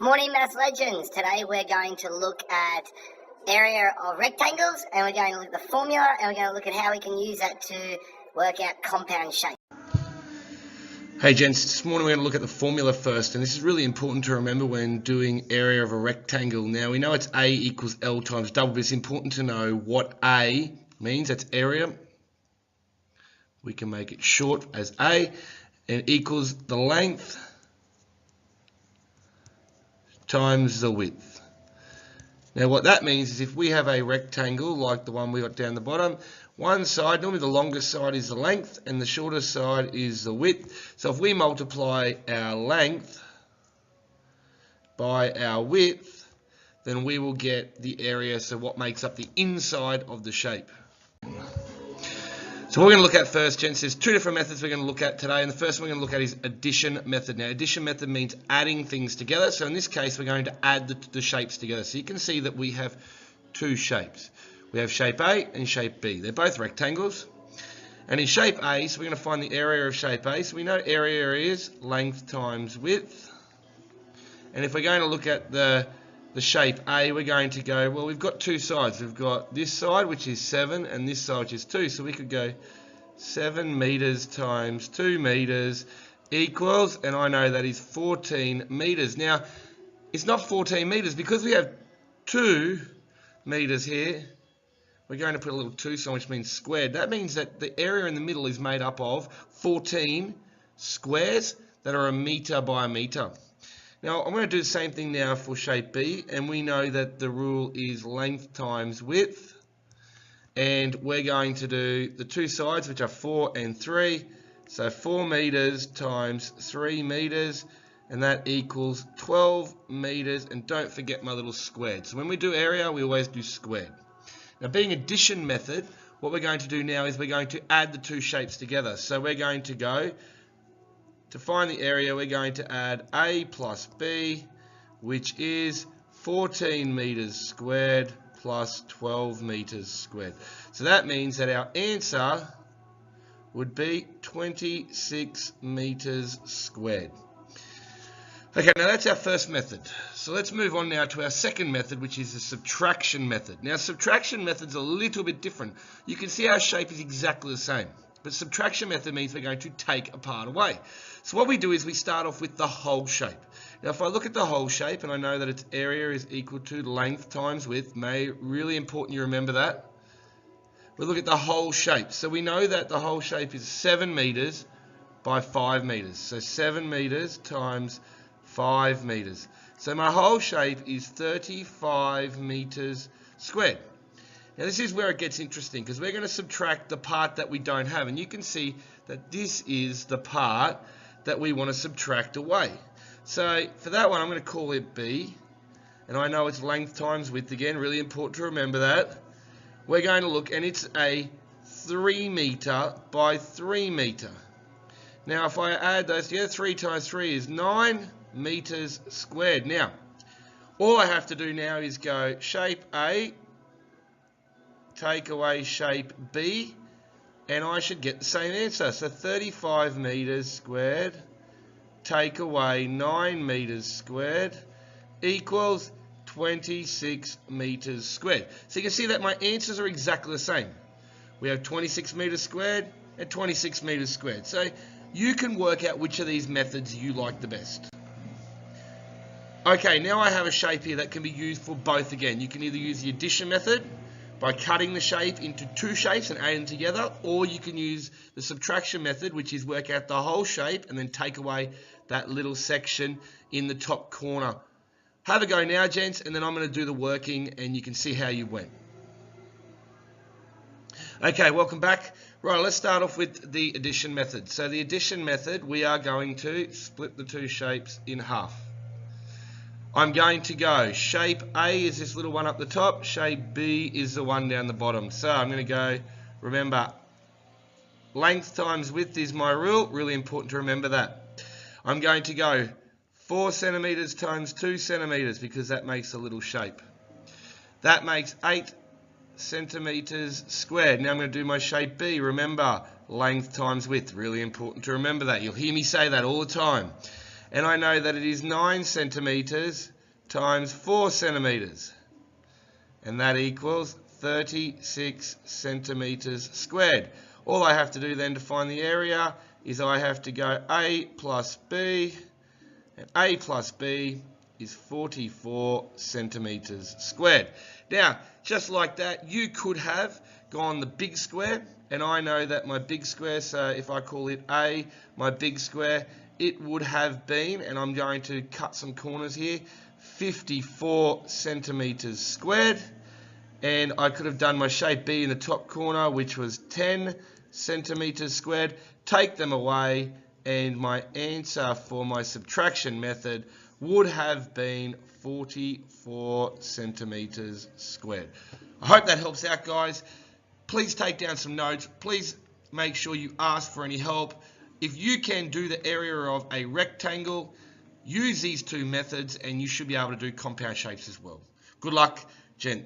Morning Maths Legends. Today we're going to look at area of rectangles and we're going to look at the formula and we're going to look at how we can use that to work out compound shape. Hey gents, this morning we're going to look at the formula first, and this is really important to remember when doing area of a rectangle. Now we know it's A equals L times double, but it's important to know what A means. That's area. We can make it short as A, and equals the length times the width. Now what that means is if we have a rectangle like the one we got down the bottom, one side, normally the longest side is the length and the shortest side is the width. So if we multiply our length by our width, then we will get the area, so what makes up the inside of the shape. So what we're going to look at first, gents, there's two different methods we're going to look at today, and the first one we're going to look at is addition method. Now, addition method means adding things together, so in this case we're going to add the shapes together. So you can see that we have two shapes. We have shape A and shape B. They're both rectangles. And in shape A, so we're going to find the area of shape A. So we know area is length times width. And if we're going to look at the shape A, we're going to go, well, we've got two sides. We've got this side, which is 7, and this side, which is 2. So we could go 7 meters times 2 meters equals, and I know that is 14 meters. Now, it's not 14 meters because we have 2 meters here. We're going to put a little 2 sign, which means squared. That means that the area in the middle is made up of 14 squares that are a meter by a meter. Now, I'm going to do the same thing now for shape B, and we know that the rule is length times width. And we're going to do the two sides, which are 4 and 3. So 4 meters times 3 meters, and that equals 12 meters. And don't forget my little squared. So when we do area, we always do squared. Now, being addition method, what we're going to do now is we're going to add the two shapes together. So we're going to go, to find the area, we're going to add A plus B, which is 14 meters squared plus 12 meters squared. So that means that our answer would be 26 meters squared. Okay, now that's our first method. So let's move on now to our second method, which is the subtraction method. Now, subtraction method's a little bit different. You can see our shape is exactly the same, but subtraction method means we're going to take a part away. So what we do is we start off with the whole shape. Now, if I look at the whole shape, and I know that its area is equal to length times width, really important you remember that. We look at the whole shape. So we know that the whole shape is 7 meters by 5 meters. So 7 meters times 5 meters. So my whole shape is 35 meters squared. Now this is where it gets interesting because we're going to subtract the part that we don't have. And you can see that this is the part that we want to subtract away. So for that one, I'm going to call it B. And I know it's length times width again. Really important to remember that. We're going to look, and it's a 3 meter by 3 meter. Now if I add those together, 3 times 3 is 9 meters squared. Now, all I have to do now is go shape A, take away shape B, and I should get the same answer. So 35 meters squared, take away 9 meters squared, equals 26 meters squared. So you can see that my answers are exactly the same. We have 26 meters squared and 26 meters squared. So you can work out which of these methods you like the best. Okay, now I have a shape here that can be used for both again. You can either use the addition method by cutting the shape into two shapes and adding them together, or you can use the subtraction method, which is work out the whole shape and then take away that little section in the top corner. Have a go now, gents, and then I'm going to do the working and you can see how you went. Okay, welcome back. Right, let's start off with the addition method. So the addition method, we are going to split the two shapes in half. I'm going to go, shape A is this little one up the top, shape B is the one down the bottom. So I'm going to go, remember, length times width is my rule, really important to remember that. I'm going to go 4 centimeters times 2 centimeters because that makes a little shape. That makes 8 centimeters squared. Now I'm going to do my shape B. Remember, length times width, really important to remember that. You'll hear me say that all the time. and I know that it is 9 centimetres times 4 centimetres, and that equals 36 centimetres squared. All I have to do then to find the area is I have to go A plus B, and A plus B is 44 centimetres squared. Now, just like that, you could have gone the big square, and I know that my big square, so if I call it A, my big square, it would have been, and I'm going to cut some corners here, 54 centimetres squared. And I could have done my shape B in the top corner, which was 10 centimetres squared, take them away, and my answer for my subtraction method would have been 44 centimetres squared. I hope that helps out, guys. Please take down some notes. Please make sure you ask for any help. If you can do the area of a rectangle, use these two methods and you should be able to do compound shapes as well. Good luck, gents.